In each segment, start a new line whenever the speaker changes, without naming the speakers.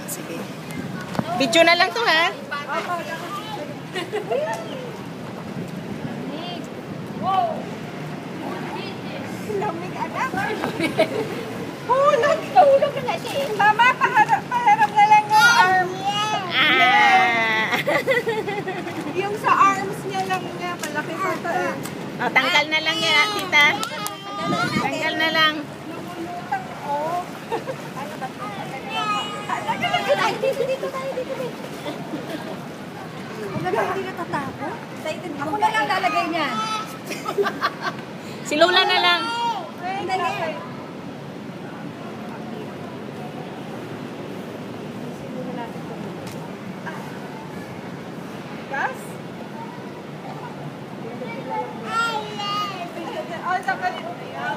Sige. Video na lang to, ha?
Wow! Lamig, anak. Hulog. Hulog na nga siya. Mama, paharap na lang yung arm. Yung sa arms niya lang niya. Palaki sa taas.
Oh, tanggal na lang yan, tita. Tanggal na lang.
Lumulutang, oh. Ano ba ito? Dito tayo. Huwag na hindi natatapo. Ako na lang lalagay niyan.
Si Lola na lang.
Dali. Gas? Oh, sa kalit. Ayan.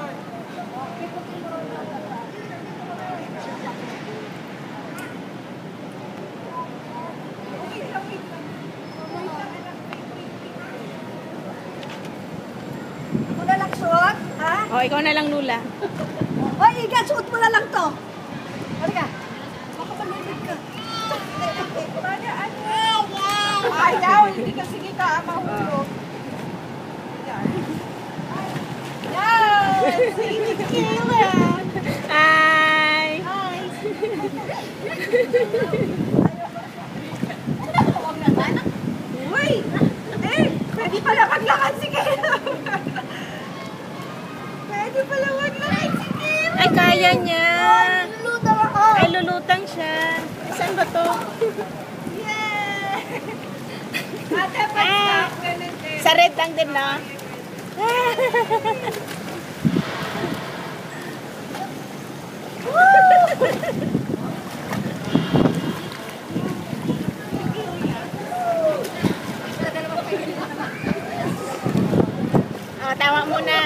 Ako na lang suot, ha?
Oh, ikaw na lang, Lola.
Hoy, Iga, suot mo na lang to. Halika. Baka malimit ka. Ayaw, hindi kasi kita mahulog. Yan! Sige, Kayla!
Hi!
Hi! Uy! Pwede pala maglakad si Kayla! Pwede pala maglakad si Kayla!
Ay, kaya niya!
Lulutang ako!
Ay, lulutang siya. Saan ba to?
Ate, pag-stop na din.
Sa red lang din, no? Oh, tawa muna.